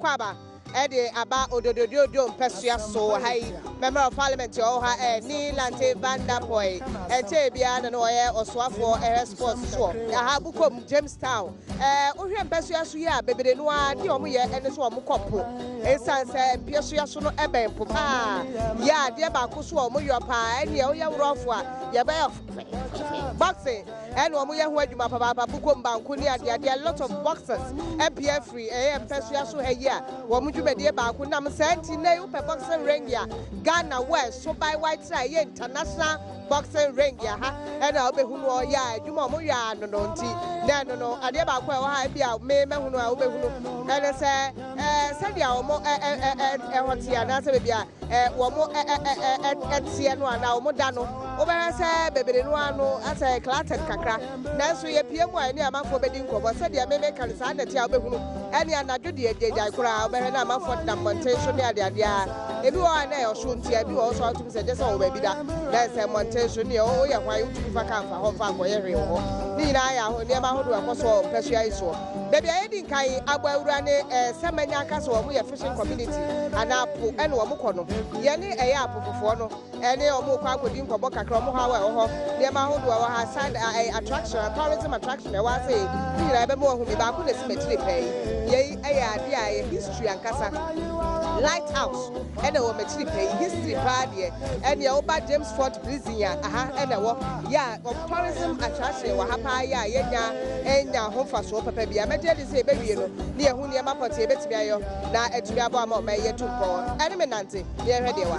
kwaba Eddie Aba Odododo Mpesuaso Hai Member of Parliament Oha Ni Lante Banda Boy Etebia no Oswafo Sports so Ahabukom Jamestown Ohwe Mpesuaso ya bebere no a de omo ye ene so omo kopo esanse Mpesuaso no eben popa ya de ba ko so omo yo pa ene o ye wrofo a ye be boxing and omo ye ho adwuma papa bukom banku ni ade a lot of boxers MPF free Mpesuaso here wo Medie Baku Nam Senti Neu boxing ring ya Ghana West so by white side international boxing ring ya ha and I'll be who ya Juma Muya no no Adia Baku ha bia me hunu a obe hunu and say Sadia omo hotia na se bia womo etie no ana omo da no obe say bebere no ano asa clatted kakra na so ye pie mu ani amafo bedi nkobo sadia me kan sa na tia obe hunu ani anadwo de ejejai kura obe na amafo demonstration ni ade ebi wo na e so ntia ebi wo so atum se je se wo ba bi da na se montation ni o ye hwan utu fa kan fa ho fa ko ye hwe ho ni na ya ho ni ma ho do akoso Mpesua iso baby ayedi nkai agbawura ne semanya aka so wo ye fishing community anapo ene wo mko no ye ni eye apofofo no ene wo mko akodi nkobo kakra wo ha ho ni ma ho do wo ha side attraction tourism attraction e wa say ni na be mo hu mi ba ko na simetri pay ye eye ade a history ankasa Lighthouse and a woman history party and your oba James Fort prison ya and a walk ya of tourism attraction wa hapa ya enya home for so papa bia me dey say baby no na ehu ne ma poti betimi ayo na etumi abo ama ma ye tumpo ene me nante dey hwede wa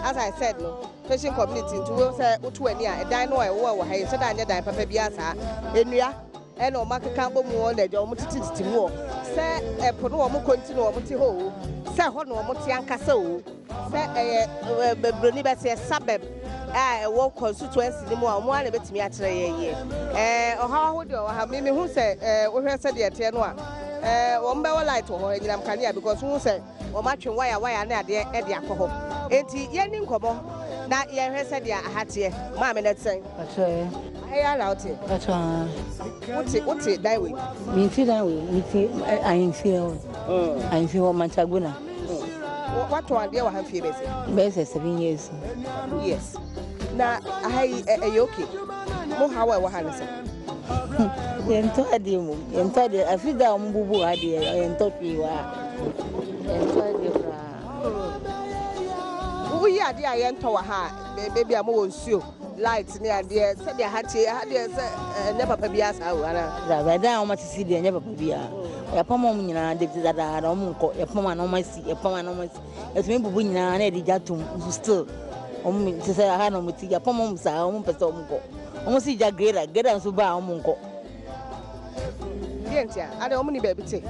as I said no fishing community to we say otu ani a dan no e wo ha so da anya dan papa bia sa enua ene o makeka bo mu na ejo mu tititi mu se epo no mo continue o mo ti ho se ho no mo ti ankasa o se bebroni be se sabeb e wo constituency ni mu a mo ana betimi a kire ye o ha ho de o ha me hu se wo hwe se de ete no a wo mbe wo light ho nyinam kanea because hu se wo matwe wire na ade e de akọ ho enti ye ni nkomo na ye hwe se de ahate ma me net sen hey allowed it what's it that way me see that way me see I feel Manchaguna what one day we have few base 7 years yes na I okay mo how we have say yento ade afida mbubu ade yento piwa yento ade fra wo yi ade a yento wa ha baby am wo nsuo light ni ade se de hate ade se ne papa bia sa wo ana da da o matisi de ne papa bia ya pama mu nyina de da o mu nko ya pama na o masi etumi bubu nyina na de jatum still o mu se se ha na mu ti ya pama mu sa o mu pese o mu nko o mu si ja greda so ba o mu nko dientia ade o mu ni ba bi te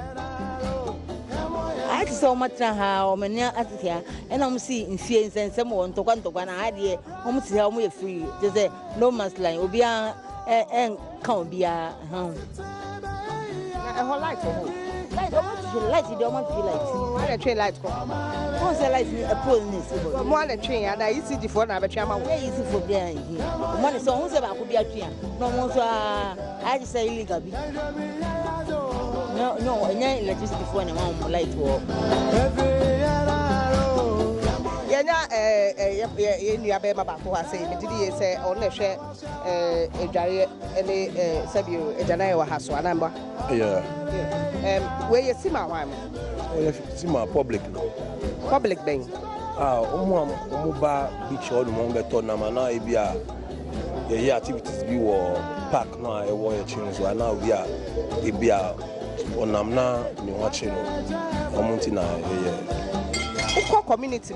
I so much ha o menya atia ena mu si nfie nsensem wo ntokwa na ade o mu ti ha o mu ye free just say no man's line obi an kan obi a na ho light ho light o mu light de o mu light na train light ko o say light ni a pole ni so mo na train ya da ECD for na betwa ma wo ECD for bia hi mo na so hu se ba ko bia twa no mo so a just say illegal bi no enya electricity for na ma light wo yenya ye nua be ma ba ko ha say me didi ye say o na hwe edware ene sabio ejana wa ha so anamba yeah we ye sima wa mo we sima public no public ben omo ba beach all mo beto na mana e bia ye activities bi wo park na e wo ye chin so na obi a e bia onam na ni wa chin omunti na ye uko community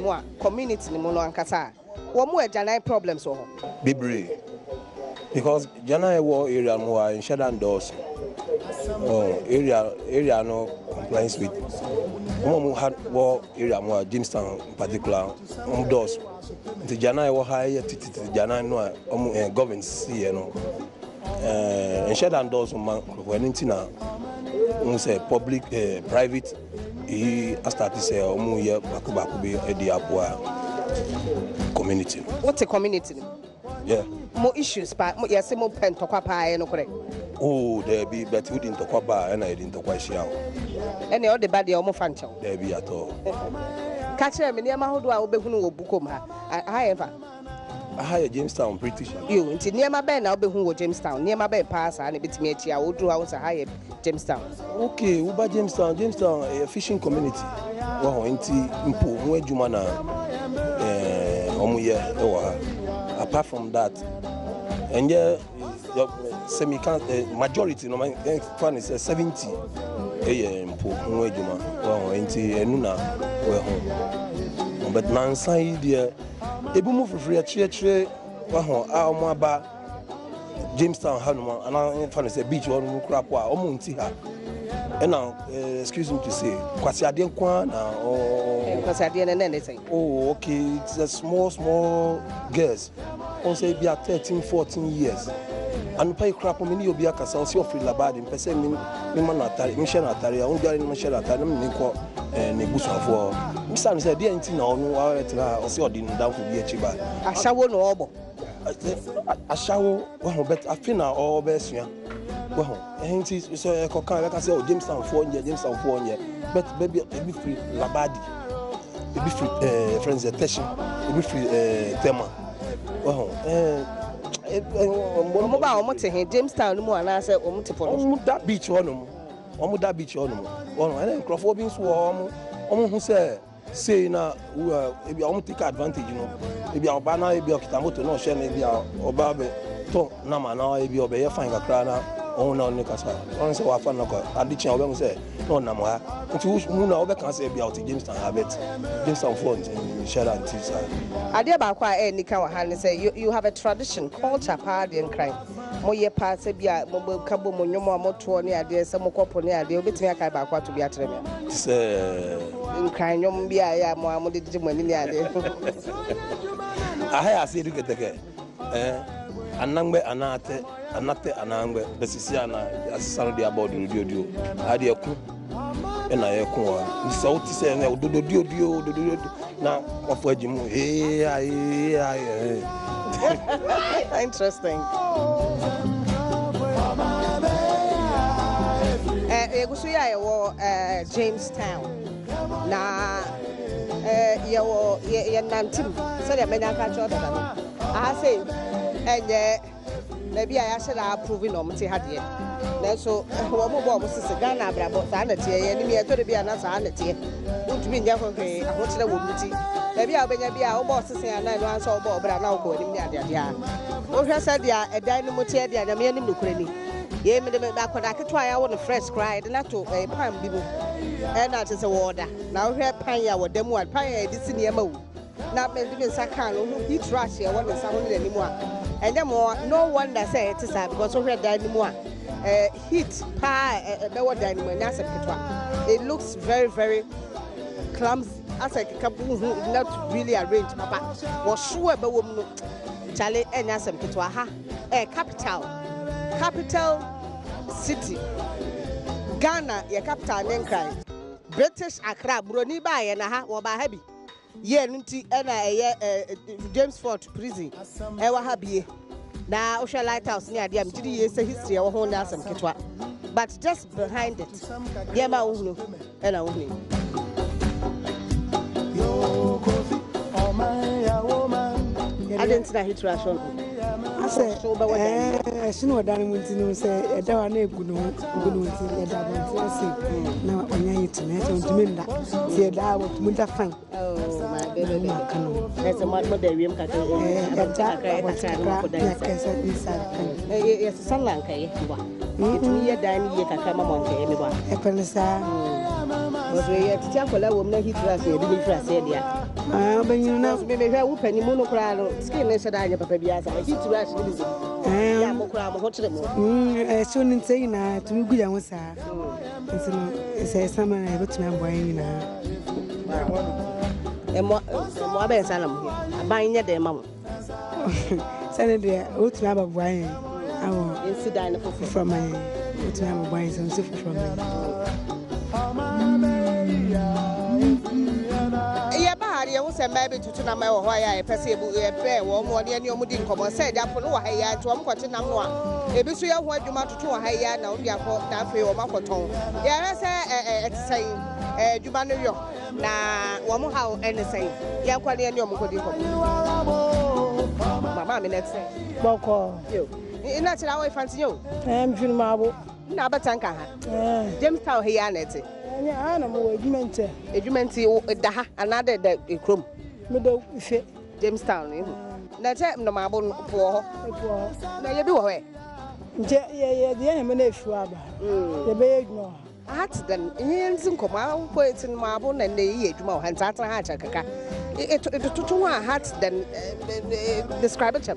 ni mo no ankasa wo mu ejana problems ho Bibre because jana e wo area mo in Shedan doors area no compliance with mo had wo area mo Jamestown in particular doors the jana e wo high titi jana no government see no in Shedan doors man when na say public private he started say omu ye baku be e di aboa community what a community Yeah. More issues, but yes, more pen to papa no correct. Oh, there be, but we didn't talk about and I didn't talk about Shiao. Any other body or more fancho. There be at all. Catch him in Yamaha, do I will be who Bucoma. However, I hired Jamestown British. you into near my bed, I'll be who Jamestown, near my bed pass and a bit me. I will do house a higher Jamestown. Okay, Uba Jamestown, a fishing community. Well, into Impo, where Jumana, apart from that, and yeah, majority, no, my fun is 70. Impo, where Juma, well, into Nuna, we're home. But Nansai, dear, a boom of free a well, our Jamestown, Hanuma, and I find it's a beach on crap, or Muntiha. And now, excuse me to say, Quasiadian Kwan or Quasiadian anything. Oh, okay, it's a small girls. Also, be at 13, 14 years. And pay crap on many of your castles, your free labad, and person, Mimanatari, Mishanatari, I won't get in Mishanatari, and Nebusa for Miss said, dear, no, or didn't down to be a chiba. I shall no I shall, well, but I feel now all best, yeah. Well, and so I can say, Jamestown 4 years, Jamestown 4 years, but baby, free labadi, be free friends, attention, be free tema. Well, Jamestown, no one answer, that beach on them, almost that beach on them. Well, and then Crawford being swarm, who say now, we almost take advantage, you know. Maybe our banner, maybe our Kitamoto, no share, maybe our Obabe, Tom, Namana, maybe our Bear Fine Crana. Oh no, Nicasa. Once I found a ditch, I will say, no, Namwa. Until Muna can say about Jamestown, have it. Jamestown phones and share and teach. I dear Bakwa and Nikawa Han say, you have a tradition, culture, party and crime. Moye pass a beer, Mobile Cabo Monoma, Motuani, idea, some Coponia, they'll be to make Bakwa to be at them. In crime, you be I am more Jim in the idea. I say, look at the game. Anangbe anate anangbe besisiana asisano dia about dio ade eku na eku wa so ti se na ododo na ofo ajimu interesting. Egusu ya yo Jamestown na yo nantim so dey menya ka cho da I say and maybe I should have proven on Mti Hadia. So, what was the Ghana about sanity? And me, I told you an sanity. Would be never pay. I want to the woman. Maybe I'll be our bosses and I don't answer about, but I now go in the idea. What has said, a dynamo tear, the American Ukraine. Ye made me back when I could try. I want a fresh cry, and not to a palm bible. And that is a water. Now, here, Paya, what them one Paya, this in Yamo. Not maybe Sakano, he trash here, one is someone anymore. And then more, no wonder say it is because we read anymore. Heat pie, no dynamo, and that's a it looks very, very clumsy. As a couple who not really arranged, Papa was sure about woman Charlie and Nasam Kitwa, a capital city. Ghana, your capital, and crime. British Accra, Bruni by and a half or by heavy. Yeah, James Fort prison. Ewa happy. Now, Osha Lighthouse near the MTD is a history of Honda some Kitwa. But just behind it, Yama Unu and only. I didn't say hit ration. I said, she know that I'm say, I don't know good now, I need to make that. See, that would mean that fine. Oh, my baby, that's a much more than we can do. Yes, son like a dining yet. I come among everyone. A penisa. But we have to tackle a woman hit ration, didn't trust it. But you know, maybe I will penny monocrano, skin less than I have a baby as I hit ration. As soon as saying to me, good answer. And so, summer, I got to my wine now. And what best I'm buying your day, Mamma. Saturday, I to have a wine. I will sit down from my to have a wine, some soup from me. Yeah, but I was say maybe to na my ho ya e pese e pe wo mo ne ani omudi nkomo say japo no wa ha ya to omkwote nam no a ebi so ya ho adwuma toto wa ha ya na odi akọ da fe wo makoton ya re say say adwuma no yo na wo mo ha ene say ya kwale ani omkodi nkomo mama me net say boko yo ina tira wo fanti yo mfin mabo na batanka ha Jamestown he ya net anya na mo edwumenti da ha another the ekrom me do ife Jamestown na che no mabo po ho na ye bi wo he nje ye de me na efu aba ye be edwuma at then hinzi nkoma ko etin mabo na na ye edwuma ho ntatra ha chakaka to wa hat then describe it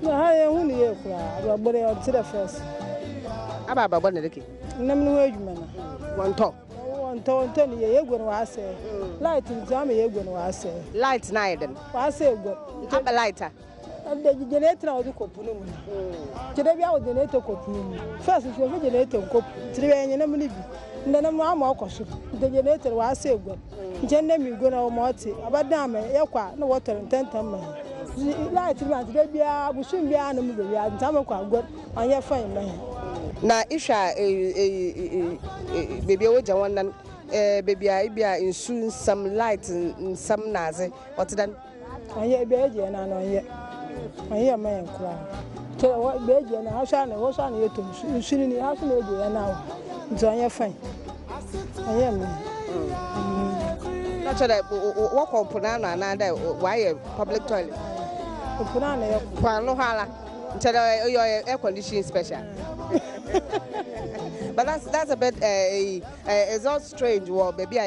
na ha ye hu ni ye kura aba bore o tire first aba babo na deke nam no edwuma na wonto ni ye gwen wa ase light nti am ye gwen wa ase light na eden wa ase gwen aba lighter the generator na odi kopu no mu kede bia o generator kopu no first so fe generator kopu tire enye na mu ni bi ndana mu ama okoso the generator wa ase gwen nje na mi gwen o mo ti abada am ye kwa na water tentam ma light ma de bia busun bia na mu be bia ntam kwa gwen anya fine ma na isha baby oja wannan baby ibia insu some light some naze otidan anya be eje na no anya ma enkura to be eje na ha sha na wo sha na yeto insu ni ha sha na eje na nzo anya fine anya me na chere wo kompuna na na da why public toilet kompuna na yo kwa no hala chere air conditioning special but that's a bit it's all strange well baby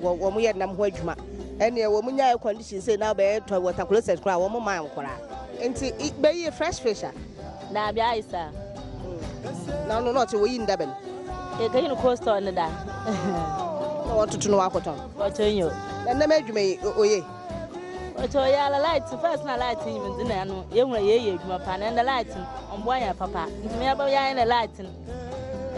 wo mo ye nam ho adwuma ene wo mo nya air condition say now be to water closet kra wo mo man kra enti be ye fresh fish na bia isa no not we in daben e ka yin coast on da no to no akoton otonyo na ma adwuma oye oto ya la light first na light yin min na no ye hura ye adwuma pa na the light ombo ya papa ntimi ya ba ya na light no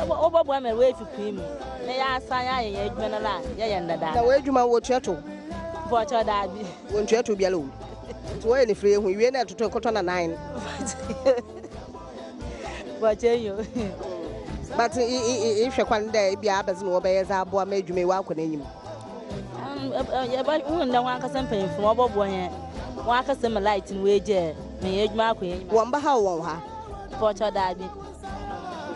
obobo am we fi kwim na ya asan ya ye adwuma na la ye ndada na we adwuma wo tuato bo cho da bi wo tuato bia lo to we ni free hu wie na toto koto na 9 bo chenyo but if you kwan there bia abazi no be za abo ma adwuma wa akọ na enyim ya ba hu nda wan kasan pen fu obobo ye wan kasan light ni we je na ye adwuma akọ ye won ba ha won ha bo cho da bi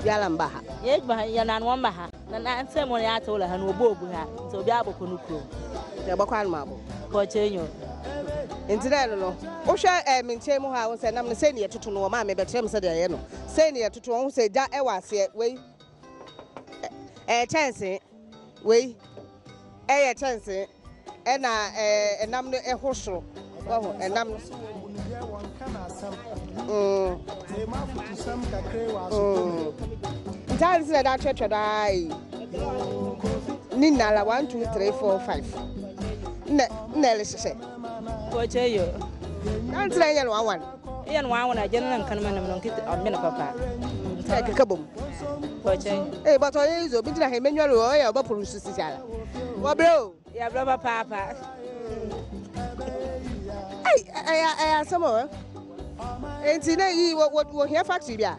yala mba ha ye adwuma ya na no mba ha na nsem mo ya to la ha no obobu ha so bi aboko no kuro ya ba kwan ma bo bo chenyo Intina no wo hwe minche mu ha wo se nam ne se ne yetoto no ma me betrem se de ye no se ne yetoto wo se ja e wase we chance we ye chance e na enam no e hosoro wo enam Ntanzi na da church dai ni nala 1 2 3 4 5 na le sese bo cheyo Ntanzi na yan 1 yan 1 a jenan kan man non kiti amena papa e ka bom bo cheyo but oye izo bi dira he menwa lo ya ba puru su sisiala wo bro ya bro papa ai samo enti na yi wo here factory bia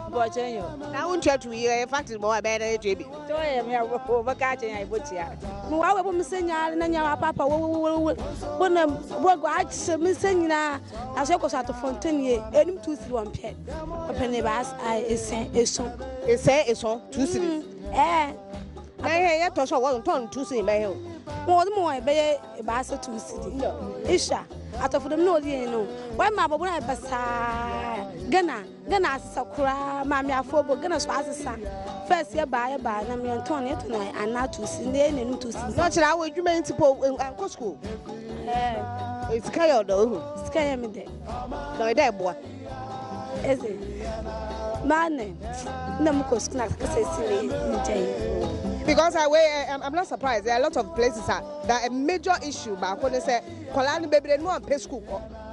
bo cheyo na uncha tu yi factory mo ba na ejebi to ye me wo ba ka chen ai botia mu wa we bo msenya na nya papa wo na bo go a che msenyina na so ko sa to fontaine ye enim 2 3 1 pe papa ne ba esen 2 3 na he to so wo ton 2 3 me he mo mo be ba 2 3 isha atofudum no odi no why ma babu na basa gana asakura ma me afobo gana so asesa first ye ba na me ton ne to na anatu si ne ne ntu si no chira wo adwuma ntipo anko school it's kayo do skaya me de no dey boa eze mane na mko school na kasesi ne njai because I'm not surprised. There are a lot of places that a major issue back when they say Kolani baby no one pay school.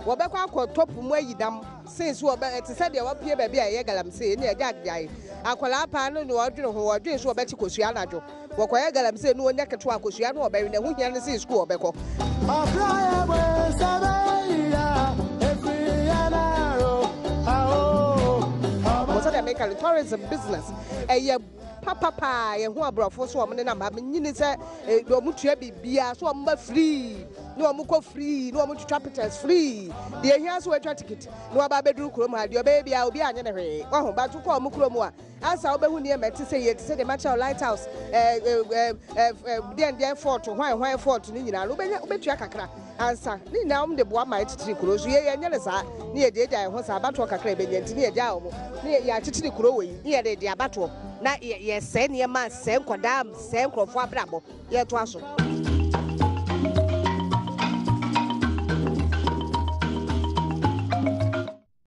Wobekwa ko top mu ayidam since wo be te say dey wapie baby aye galam say ne agag dai. Akola pa no odwene ho odwene so obeti kosua najo. Wokoye galam say no onya keto akosua no obawi na hu hia ne say school obekọ. Tourism business. Papa, and who are brought for so many number. Meaning, say, no mutual be so free. No muko free, no much capitals free. The here's where ticket. No baby chroma, your baby, I'll be anyway. Oh, but to call Mukroma. As I'll be near me to say it, say the match of Lighthouse, then fort to why fort to Nina, Lubeka. Answer. Now the boy might take close. Ye and Yelasa, near the day was about to a crab and near Dow, near Yachiti Crowe, near the battle. Not yes, send your man, same Quadam, same Crofra Bravo, yet was.